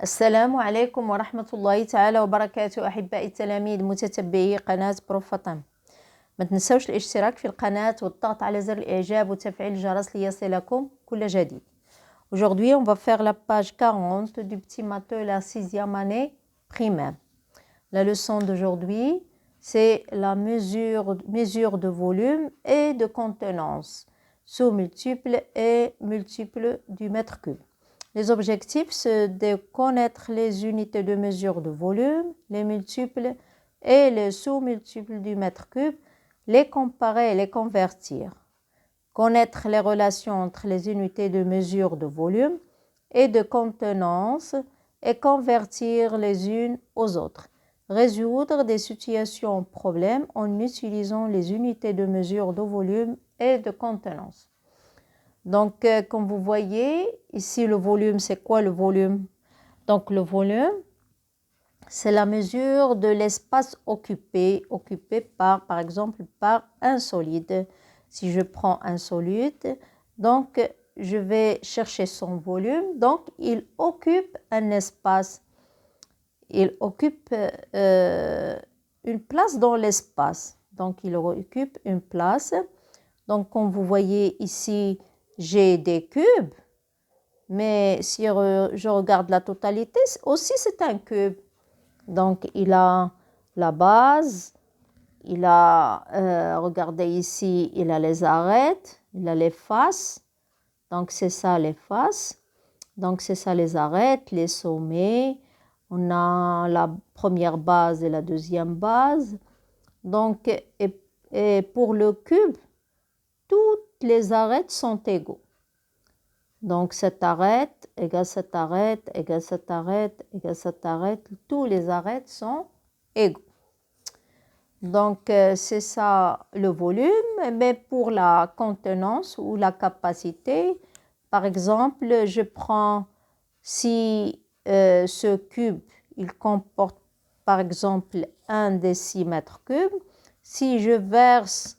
السلام عليكم ورحمة الله تعالى وبركاته أحبائي التلاميذ متتبعي قناة بروف فاطمة. ما تنسوش الاشتراك في القناة والضغط على زر الإعجاب وتفعيل الجرس ليصلكم كل جديد. Aujourd'hui, on va faire la page 40 du petit matheux la 6e année primaire. La leçon d'aujourd'hui, c'est la mesure de volume et de contenance sous multiples et multiples du mètre cube. Les objectifs, c'est de connaître les unités de mesure de volume, les multiples et les sous-multiples du mètre cube, les comparer et les convertir. Connaître les relations entre les unités de mesure de volume et de contenance et convertir les unes aux autres. Résoudre des situations problèmes en utilisant les unités de mesure de volume et de contenance. Donc, comme vous voyez, ici le volume, c'est quoi le volume? Donc, le volume, c'est la mesure de l'espace occupé par exemple, par un solide. Si je prends un solide, donc je vais chercher son volume. Donc, il occupe un espace. Il occupe une place dans l'espace. Donc, il occupe une place. Donc, comme vous voyez ici, j'ai des cubes. Mais si je regarde la totalité, aussi c'est un cube. Donc, il a la base, il a, regardez ici, il a les arêtes, il a les faces. Donc, c'est ça les faces. Donc, c'est ça les arêtes, les sommets. On a la première base et la deuxième base. Donc, et pour le cube, toutes les arêtes sont égaux. Donc, cette arête égale cette arête, égale cette arête, égale cette arête. Tous les arêtes sont égaux. Donc, c'est ça le volume. Mais pour la contenance ou la capacité, par exemple, je prends, si ce cube, il comporte par exemple 1 décimètre cube, si je verse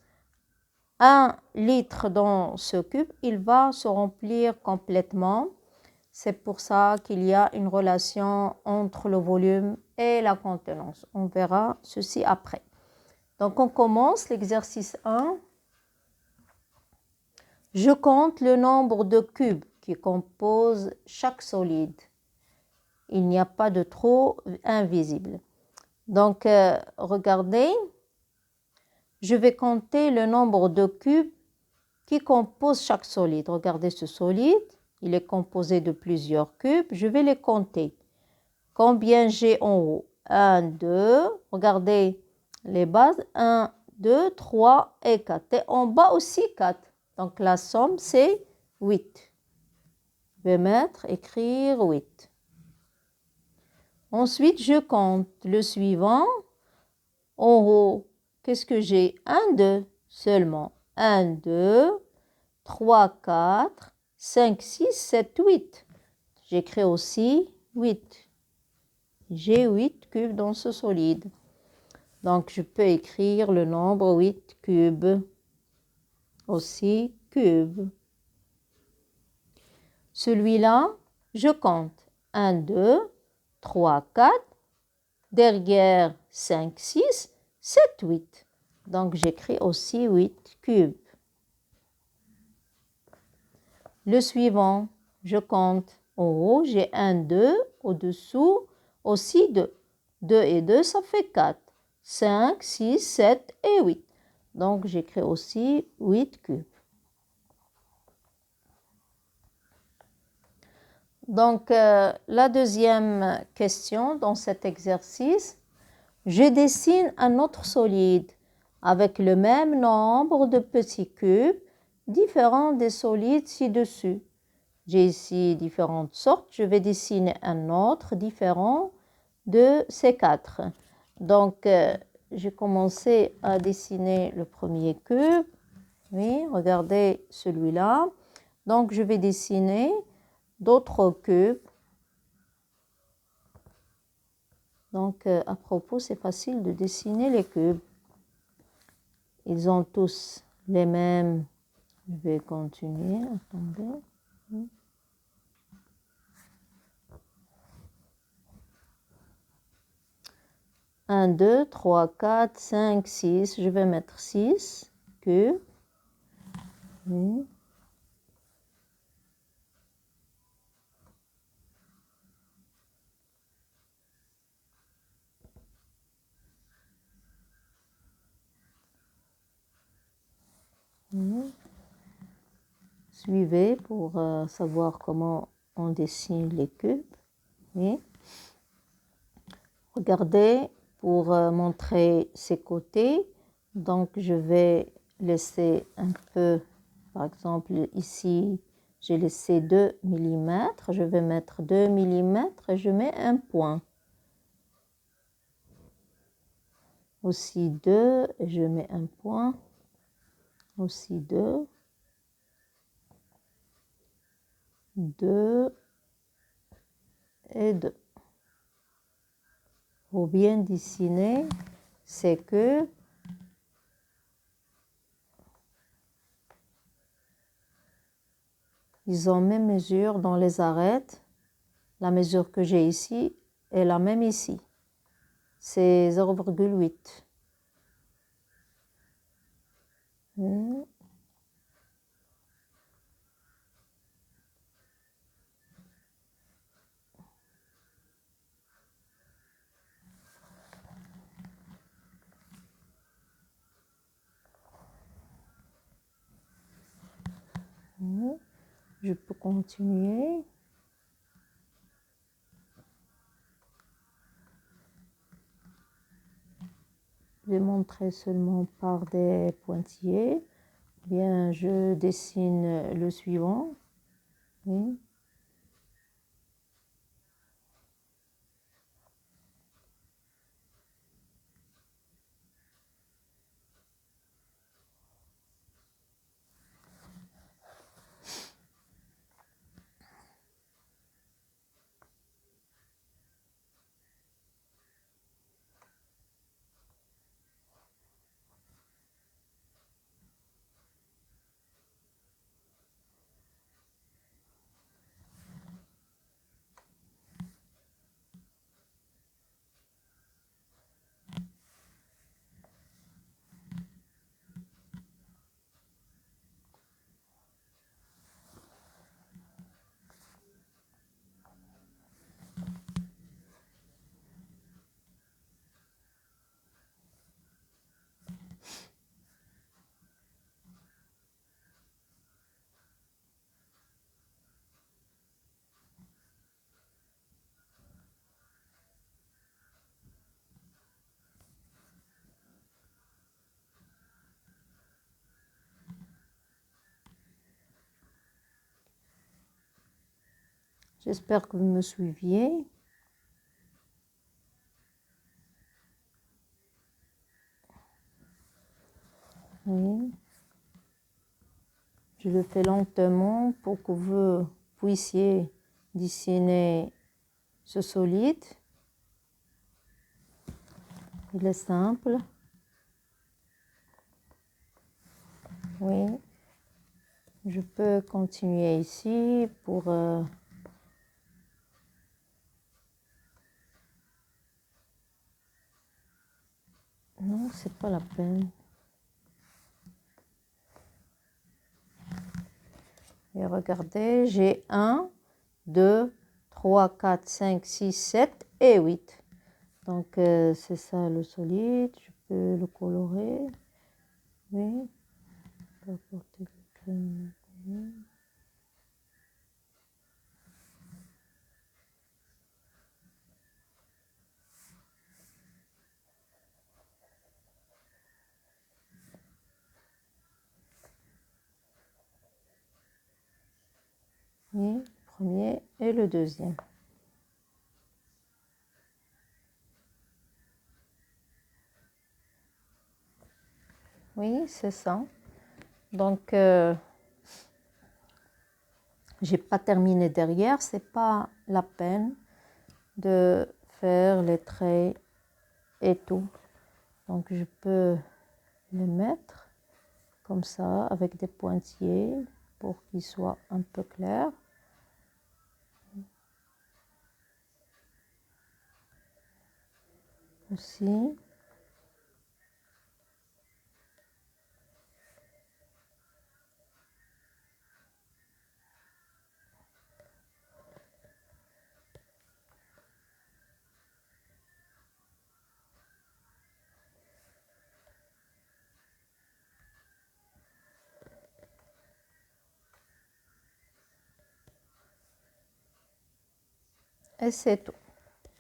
1 litre dans ce cube, il va se remplir complètement. C'est pour ça qu'il y a une relation entre le volume et la contenance. On verra ceci après. Donc, on commence l'exercice 1. Je compte le nombre de cubes qui composent chaque solide. Il n'y a pas de trou invisible. Donc, regardez, je vais compter le nombre de cubes qui composent chaque solide. Regardez ce solide, il est composé de plusieurs cubes. Je vais les compter. Combien j'ai en haut? 1, 2, regardez les bases, 1, 2, 3 et 4. Et en bas aussi 4. Donc la somme, c'est 8. Je vais écrire 8. Ensuite, je compte le suivant. En haut, qu'est-ce que j'ai? 1, 2 seulement. 1, 2, 3, 4, 5, 6, 7, 8. J'écris aussi 8. J'ai 8 cubes dans ce solide. Donc, je peux écrire le nombre 8 cubes. Aussi cubes. Celui-là, je compte 1, 2, 3, 4. Derrière 5, 6, 7, 8. Donc, j'écris aussi 8 cubes. Le suivant, je compte en haut, j'ai 1, 2, au-dessous, aussi 2. 2 et 2, ça fait 4. 5, 6, 7 et 8. Donc, j'écris aussi 8 cubes. Donc, la deuxième question dans cet exercice, je dessine un autre solide avec le même nombre de petits cubes différents des solides ci-dessus. J'ai ici différentes sortes. Je vais dessiner un autre différent de ces 4. Donc, j'ai commencé à dessiner le premier cube. Oui, regardez celui-là. Donc, je vais dessiner d'autres cubes. Donc, à propos, c'est facile de dessiner les cubes. Ils ont tous les mêmes. Je vais continuer. Attendez. 1, 2, 3, 4, 5, 6. Je vais mettre 6 cubes. Oui. Oui. Suivez pour savoir comment on dessine les cubes. Oui. Regardez pour montrer ses côtés. Donc, je vais laisser un peu, par exemple, ici, j'ai laissé 2 mm. Je vais mettre 2 mm et je mets un point. Aussi 2 et je mets un point. Aussi 2. 2 et 2. Pour bien dessiner, c'est que ils ont même mesure dans les arêtes. La mesure que j'ai ici est la même ici. C'est 0,8. Je peux continuer. Je vais montrer seulement par des pointillés. Bien, je dessine le suivant. Oui. J'espère que vous me suiviez. Oui. Je le fais lentement pour que vous puissiez dessiner ce solide. Il est simple. Oui. Je peux continuer ici pour... Non, c'est pas la peine. Et regardez, j'ai 1, 2, 3, 4, 5, 6, 7 et 8. Donc, c'est ça le solide. Je peux le colorer. Oui. Je peux apporter le crème. Oui, le premier et le deuxième. Oui, c'est ça. Donc, j'ai pas terminé derrière. C'est pas la peine de faire les traits et tout. Donc, je peux les mettre comme ça avec des pointillés pour qu'ils soient un peu clairs. aussi. Et c'est tout.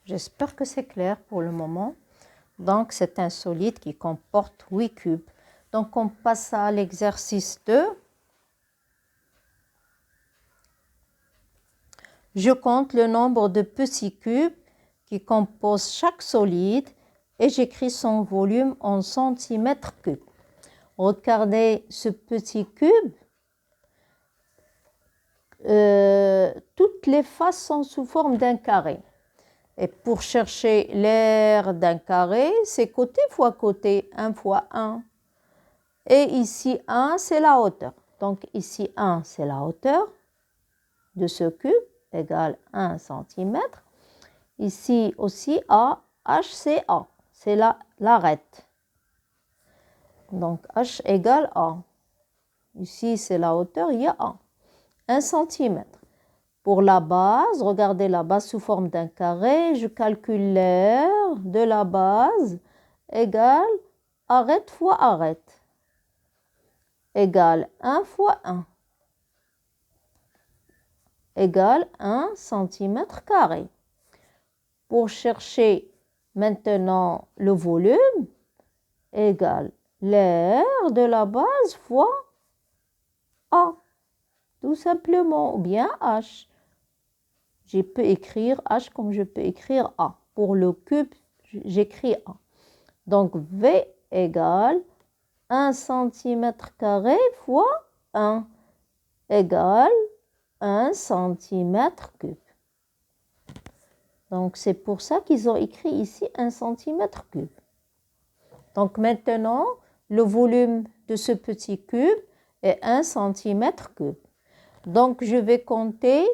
J'espère que c'est clair pour le moment. Donc, c'est un solide qui comporte 8 cubes. Donc, on passe à l'exercice 2. Je compte le nombre de petits cubes qui composent chaque solide et j'écris son volume en centimètres cubes. Regardez ce petit cube. Toutes les faces sont sous forme d'un carré. Et pour chercher l'aire d'un carré, c'est côté fois côté, 1 fois 1. Et ici, 1, c'est la hauteur. Donc ici, 1, c'est la hauteur de ce cube, égale 1 cm. Ici aussi, A, H, c'est A. C'est l'arête. Donc H égale A. Ici, c'est la hauteur, il y a A. 1 cm. Pour la base, regardez la base sous forme d'un carré. Je calcule l'aire de la base égale arête fois arête. Égale 1 fois 1. Égale 1 cm². Pour chercher maintenant le volume, égale l'aire de la base fois A. Tout simplement, ou bien H. Je peux écrire H comme je peux écrire A. Pour le cube, j'écris A. Donc, V égale 1 cm² fois 1 égale 1 cm³. Donc, c'est pour ça qu'ils ont écrit ici 1 cm³. Donc, maintenant, le volume de ce petit cube est 1 cm³. Donc, je vais compter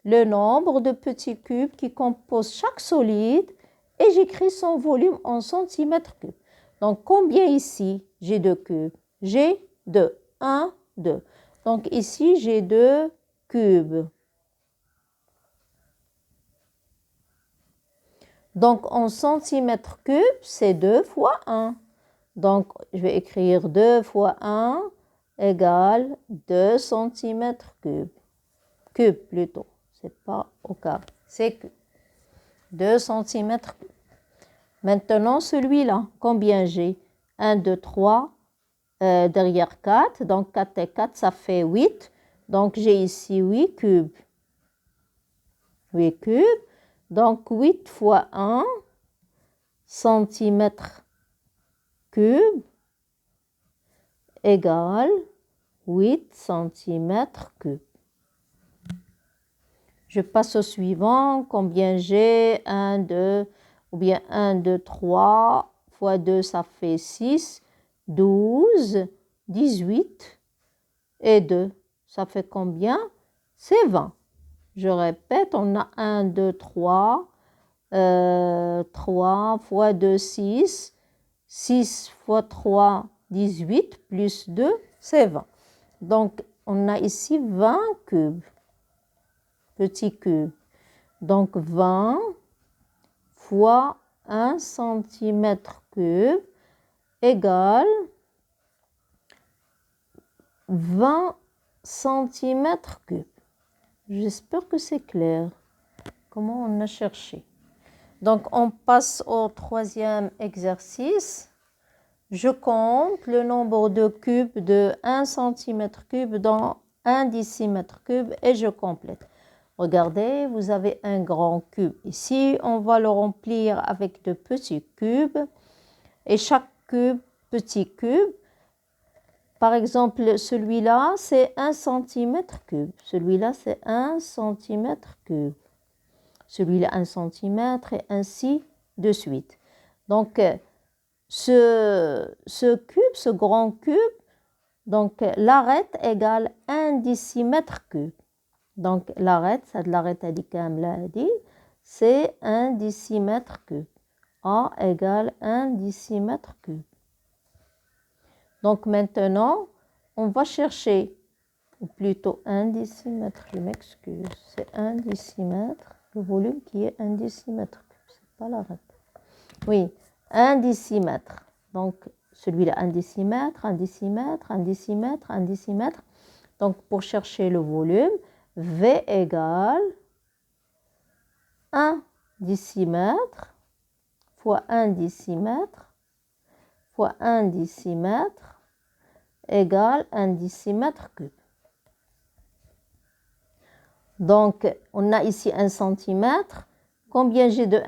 le nombre de petits cubes qui composent chaque solide et j'écris son volume en centimètres cubes. Donc, combien ici? J'ai 2 cubes. J'ai 2. 1, 2. Donc, ici, j'ai 2 cubes. Donc, en centimètres cubes, c'est 2 fois 1. Donc, je vais écrire 2 fois 1 égale 2 centimètres cubes. Cube plutôt. C'est pas au carré. C'est cube. 2 centimètres cubes. Maintenant, celui-là, combien j'ai? 1, 2, 3, derrière 4. Donc, 4 et 4, ça fait 8. Donc, j'ai ici 8 cubes. 8 cubes. Donc, 8 fois 1 centimètre cube égale 8 centimètres cubes. Je passe au suivant. Combien j'ai? 1, 2, ou bien 1, 2, 3 fois 2, ça fait 6, 12, 18 et 2. Ça fait combien? C'est 20. Je répète, on a 1, 2, 3, 3 fois 2, 6, 6 fois 3, 18, plus 2, c'est 20. Donc, on a ici 20 cubes, petits cubes. Donc, 20 fois 1 cm³ égale 20 cm³. J'espère que c'est clair. Comment on a cherché? Donc, on passe au troisième exercice. Je compte le nombre de cubes de 1 cm³ dans 1 décimètre³ et je complète. Regardez, vous avez un grand cube ici. On va le remplir avec de petits cubes. Et chaque cube, petit cube, par exemple, celui-là, c'est 1 cm³. Celui-là, c'est 1 cm³. Celui-là, 1 cm et ainsi de suite. Donc, ce cube, ce grand cube, donc l'arête égale 1 décimètre³. Donc, l'arête, c'est de l'arête à c'est 1 décimètre³. A égale 1 décimètre cube. Donc maintenant, on va chercher, ou plutôt 1 décimètre, je m'excuse, c'est 1 décimètre, le volume qui est 1 décimètre cube, c'est pas la règle. Oui, 1 décimètre. Donc celui-là, 1 décimètre, 1 décimètre, 1 décimètre, 1 décimètre. Donc pour chercher le volume, V égale 1 décimètre fois 1 décimètre fois 1 décimètre égale 1 décimètre cube. Donc, on a ici 1 centimètre. Combien j'ai de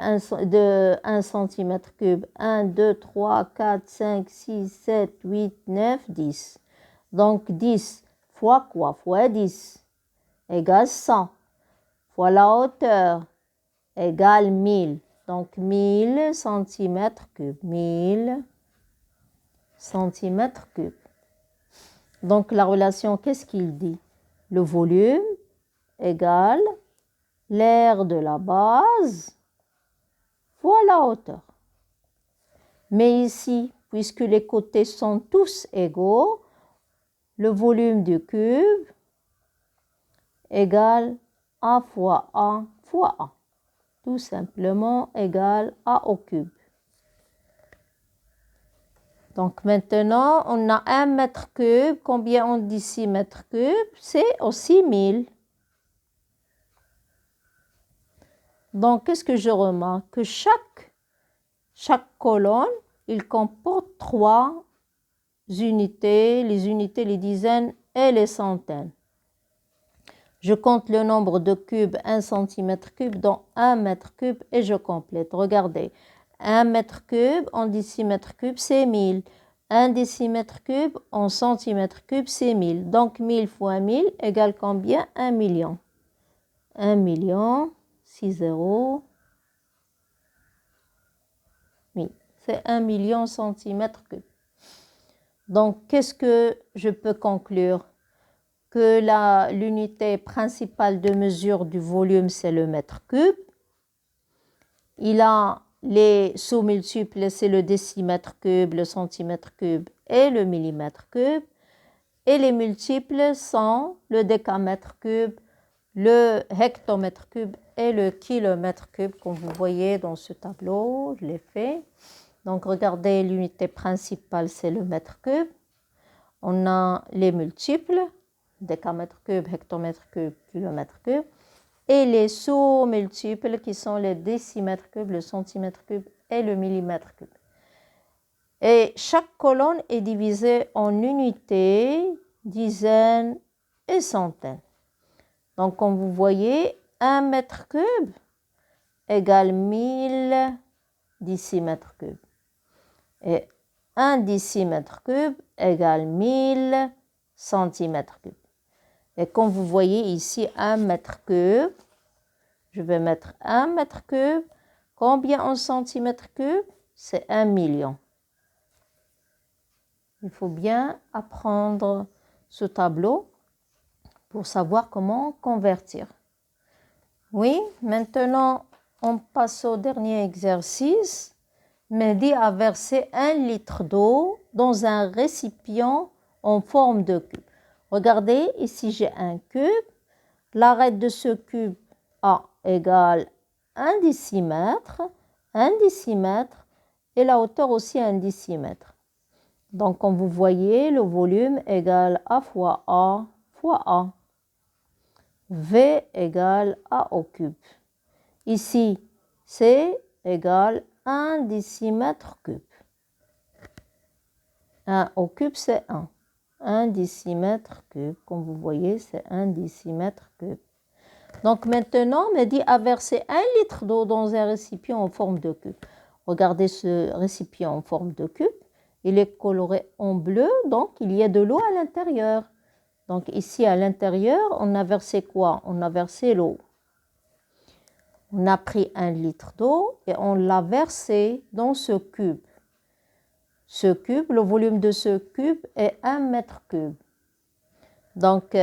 1 centimètre cube? 1, 2, 3, 4, 5, 6, 7, 8, 9, 10. Donc, 10 fois quoi? Fois 10 égale 100. Fois la hauteur égale 1000. Donc, 1000 centimètres cubes. 1000 centimètres cubes. Donc, la relation, qu'est-ce qu'il dit? Le volume égale l'aire de la base fois la hauteur. Mais ici, puisque les côtés sont tous égaux, le volume du cube égale A fois A fois A. Tout simplement égale A au cube. Donc maintenant, on a 1 mètre cube. Combien on dit 6 mètres cubes? C'est aussi 1000. Donc, qu'est-ce que je remarque? Que chaque colonne, il comporte 3 unités, les dizaines et les centaines. Je compte le nombre de cubes 1 cm3 dans 1 mètre cube et je complète. Regardez, 1 mètre cube en décimètre cube, c'est 1000. 1 décimètre cube en centimètre cube, c'est 1000. Donc, 1000 fois 1000 égale combien? 1 million. 1 million, 6 zéros. Oui, c'est 1 million centimètres cubes. Donc, qu'est-ce que je peux conclure? Que l'unité principale de mesure du volume, c'est le mètre cube. Il a les sous-multiples, c'est le décimètre cube, le centimètre cube et le millimètre cube. Et les multiples sont le décamètre cube, le hectomètre cube et le kilomètre cube, comme vous voyez dans ce tableau, je l'ai fait. Donc, regardez, l'unité principale, c'est le mètre cube. On a les multiples, décamètre cube, hectomètre cube, kilomètre cube. Et les sous-multiples qui sont les décimètres cubes, le centimètre cube et le millimètre cube. Et chaque colonne est divisée en unités, dizaines et centaines. Donc, comme vous voyez, 1 mètre cube égale 1000 décimètres cubes. Et 1 décimètre cube égale 1000 centimètres cubes. Et comme vous voyez ici, 1 mètre cube, je vais mettre 1 mètre cube. Combien en centimètres cubes? C'est 1 million. Il faut bien apprendre ce tableau pour savoir comment convertir. Oui, maintenant, on passe au dernier exercice. Mehdi a versé 1 litre d'eau dans un récipient en forme de cube. Regardez, ici j'ai un cube. L'arête de ce cube A égale 1 décimètre, 1 décimètre et la hauteur aussi 1 décimètre. Donc, comme vous voyez, le volume égale A fois A fois A. V égale A au cube. Ici, C égale 1 décimètre cube. 1 au cube, c'est 1. 1 décimètre cube. Comme vous voyez, c'est 1 décimètre cube. Donc maintenant, Mehdi a versé 1 litre d'eau dans un récipient en forme de cube. Regardez ce récipient en forme de cube. Il est coloré en bleu, donc il y a de l'eau à l'intérieur. Donc ici, à l'intérieur, on a versé quoi? On a versé l'eau. On a pris 1 litre d'eau et on l'a versé dans ce cube. Ce cube, le volume de ce cube est 1 mètre cube. Donc,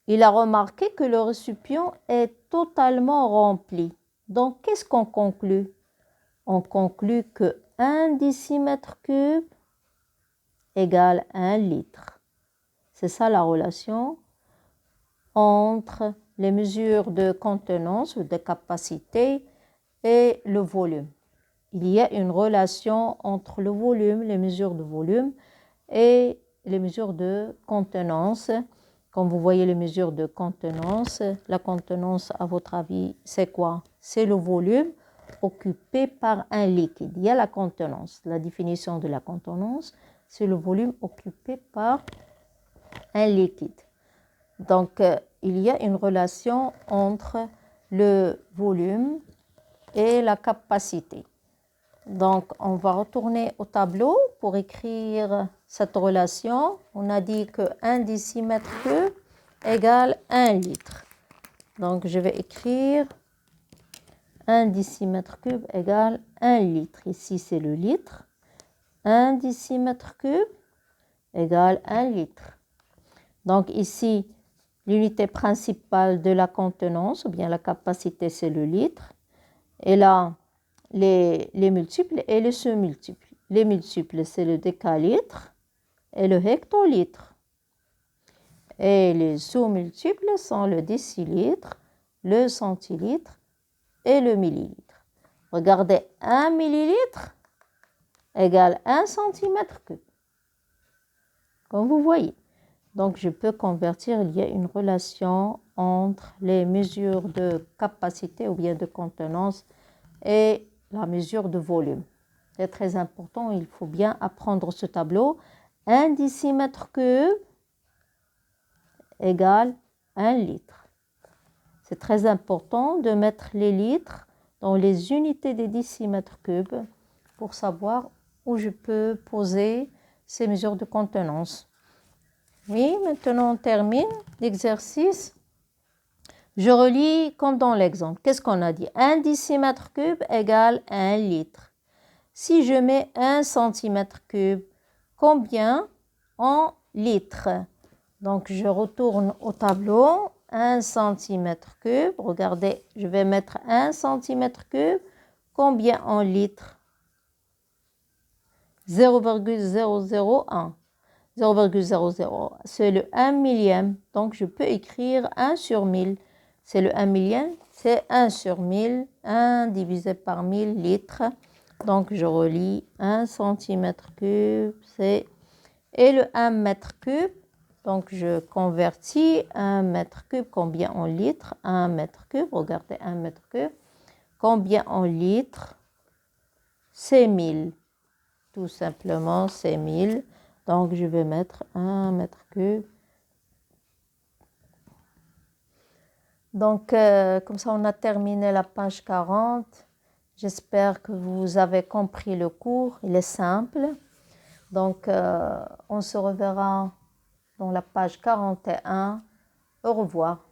il a remarqué que le récipient est totalement rempli. Donc, qu'est-ce qu'on conclut? on conclut que 1 décimètre cube égale 1 litre. C'est ça la relation entre les mesures de contenance ou de capacité et le volume. Il y a une relation entre le volume, les mesures de volume et les mesures de contenance. Comme vous voyez les mesures de contenance, la contenance, à votre avis, c'est quoi? C'est le volume occupé par un liquide. Il y a la contenance. La définition de la contenance, c'est le volume occupé par un liquide. Donc, il y a une relation entre le volume et la capacité. Donc, on va retourner au tableau pour écrire cette relation. On a dit que 1 décimètre cube égale 1 litre. Donc, je vais écrire 1 décimètre cube égale 1 litre. Ici, c'est le litre. 1 décimètre cube égale 1 litre. Donc, ici, l'unité principale de la contenance, ou bien la capacité, c'est le litre. Et là, les multiples et les sous-multiples. Les multiples, c'est le décalitre et le hectolitre. Et les sous-multiples sont le décilitre, le centilitre et le millilitre. Regardez, 1 millilitre égale 1 centimètre cube. Comme vous voyez. Donc, je peux convertir, il y a une relation entre les mesures de capacité ou bien de contenance et la mesure de volume. C'est très important, il faut bien apprendre ce tableau. 1 décimètre cube égale 1 litre. C'est très important de mettre les litres dans les unités des décimètres cubes pour savoir où je peux poser ces mesures de contenance. Oui, maintenant on termine l'exercice. Je relis comme dans l'exemple. Qu'est-ce qu'on a dit? 1 décimètre cube égale 1 litre. Si je mets 1 centimètre cube, combien en litres? Donc, je retourne au tableau. 1 centimètre cube. Regardez, je vais mettre 1 centimètre cube. Combien en litres? 0,001. 0,00, c'est le 1 millième. Donc, je peux écrire 1 sur 1000. C'est le 1 millième, c'est 1 sur 1000. 1 divisé par 1000 litres. Donc, je relis 1 centimètre cube, c'est... Et le 1 mètre cube, donc je convertis 1 mètre cube, combien en litres? 1 mètre cube, regardez 1 mètre cube. Combien en litres? C'est 1000. Tout simplement, c'est 1000. Donc, je vais mettre 1 mètre cube. Donc, comme ça, on a terminé la page 40. J'espère que vous avez compris le cours. Il est simple. Donc, on se reverra dans la page 41. Au revoir.